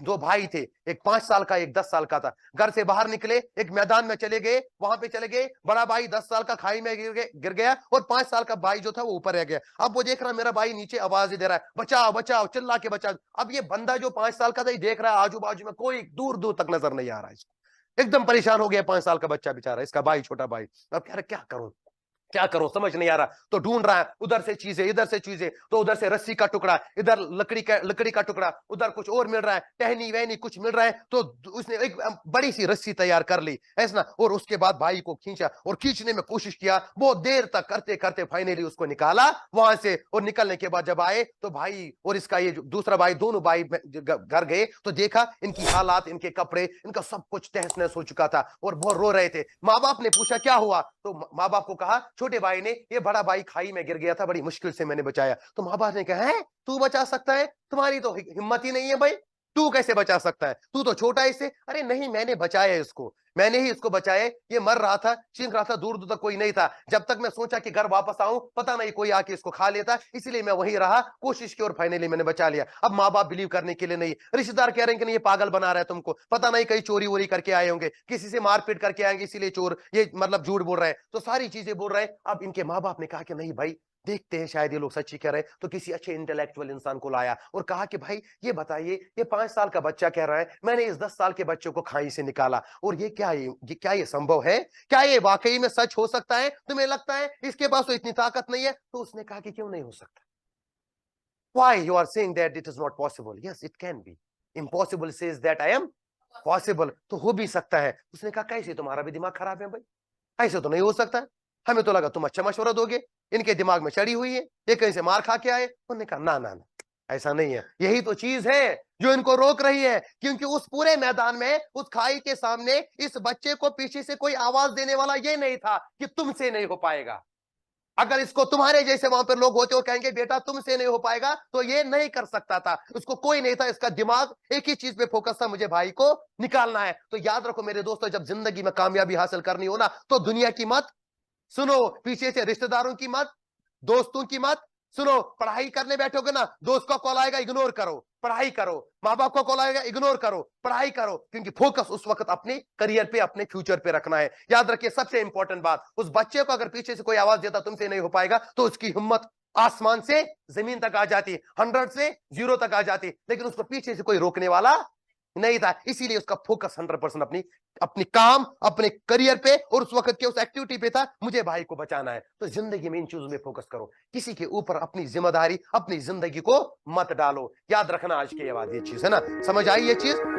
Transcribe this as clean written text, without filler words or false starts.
दो भाई थे, एक 5 साल का, एक 10 साल का था। घर से बाहर निकले, एक मैदान में चले गए, वहां पे चले गए, बड़ा भाई 10 साल का खाई में गिर गया और 5 साल का भाई जो था वो ऊपर रह गया। अब वो देख रहा मेरा भाई नीचे आवाज दे रहा है, बचाओ बचाओ, चिल्ला के बचाओ। अब ये बंदा जो 5 साल का था ये देख रहा है आजू बाजू में कोई दूर दूर तक नजर नहीं आ रहा है इसको। एकदम परेशान हो गया 5 साल का बच्चा बेचारा, इसका भाई, छोटा भाई। अब कह रहा क्या करूं क्या करो, समझ नहीं आ रहा। तो ढूंढ रहा है, उधर से चीजें, इधर से चीजें, तो उधर से रस्सी का टुकड़ा, इधर लकड़ी का टुकड़ा, उधर कुछ और मिल रहा है, टहनी वहनी कुछ मिल रहा है। तो उसने एक बड़ी सी रस्सी तैयार कर ली ऐसा ना, और उसके बाद भाई को खींचा और खींचने में कोशिश किया, बहुत देर तक करते करते फाइनली उसको निकाला वहां से। और निकलने के बाद जब आए तो भाई और इसका ये दूसरा भाई, दोनों भाई घर गए तो देखा इनकी हालात, इनके कपड़े, इनका सब कुछ तहस नहस हो चुका था और बहुत रो रहे थे। माँ बाप ने पूछा क्या हुआ, तो माँ बाप को कहा छोटे भाई ने, ये बड़ा भाई खाई में गिर गया था, बड़ी मुश्किल से मैंने बचाया। तो माँ बाप ने कहा है तू बचा सकता है, तुम्हारी तो हिम्मत ही नहीं है भाई, तू कैसे बचा सकता है, तू तो छोटा है इससे। अरे नहीं, मैंने बचाया इसको, मैंने ही इसको बचाया, ये मर रहा था, चीख रहा था, दूर दूर तक कोई नहीं था। जब तक मैं सोचा कि घर वापस आऊं, पता नहीं कोई आके इसको खा लेता, इसलिए मैं वहीं रहा, कोशिश की और फाइनली मैंने बचा लिया। अब माँ बाप बिलीव करने के लिए नहीं, रिश्तेदार कह रहे हैं कि नहीं ये पागल बना रहा है तुमको, पता नहीं कहीं चोरी वोरी करके आए होंगे, किसी से मारपीट करके आएंगे इसीलिए चोर, ये मतलब झूठ बोल रहे हैं, तो सारी चीजें बोल रहे हैं। अब इनके माँ बाप ने कहा कि नहीं भाई, देखते हैं शायद ये लोग सच्ची कह रहे हैं। तो किसी अच्छे इंटेलेक्चुअल इंसान को लाया और कहा कि भाई ये बताइए, ये 5 साल का बच्चा कह रहा है मैंने इस 10 साल के बच्चे को खाई से निकाला, और ये क्या ये संभव है, क्या ये वाकई में सच हो सकता है, तुम्हें लगता है इसके पास तो इतनी ताकत नहीं है। तो उसने कहा कि क्यों नहीं हो सकता, why you are saying that it is not possible, yes it can be, impossible says that I am possible, तो हो भी सकता है। उसने कहा कैसे, तुम्हारा भी दिमाग खराब है भाई, ऐसे तो नहीं हो सकता है, हमें तो लगा तुम अच्छा मशवरा दोगे, इनके दिमाग में चढ़ी हुई है, ये कहीं से मार खा के आए। उन्होंने कहा ना ना ना, ऐसा नहीं है, यही तो चीज है जो इनको रोक रही है, क्योंकि उस पूरे मैदान में, उस खाई के सामने, इस बच्चे को पीछे से कोई आवाज देने वाला ये नहीं था कि तुमसे नहीं हो पाएगा। अगर इसको तुम्हारे जैसे वहां पर लोग होते और कहेंगे बेटा तुमसे नहीं हो पाएगा, तो ये नहीं कर सकता था, उसको कोई नहीं था, इसका दिमाग एक ही चीज पे फोकस था, मुझे भाई को निकालना है। तो याद रखो मेरे दोस्तों, जब जिंदगी में कामयाबी हासिल करनी हो ना, तो दुनिया की मत सुनो, पीछे से रिश्तेदारों की मत, दोस्तों की मत सुनो। पढ़ाई करने बैठोगे ना, दोस्त का कॉल आएगा इग्नोर करो, पढ़ाई करो, माँ बाप का कॉल आएगा इग्नोर करो, पढ़ाई करो, क्योंकि फोकस उस वक्त अपने करियर पे, अपने फ्यूचर पे रखना है। याद रखिए सबसे इंपॉर्टेंट बात, उस बच्चे को अगर पीछे से कोई आवाज देता तुमसे नहीं हो पाएगा, तो उसकी हिम्मत आसमान से जमीन तक आ जाती, 100 से 0 तक आ जाती, लेकिन उसको पीछे से कोई रोकने वाला नहीं था। इसीलिए उसका फोकस 100% अपनी अपनी काम, अपने करियर पे और उस वक्त के उस एक्टिविटी पे था, मुझे भाई को बचाना है। तो जिंदगी में इन चीजों में फोकस करो, किसी के ऊपर अपनी जिम्मेदारी, अपनी जिंदगी को मत डालो। याद रखना आज के बाद ये चीज है ना, समझ आई ये चीज।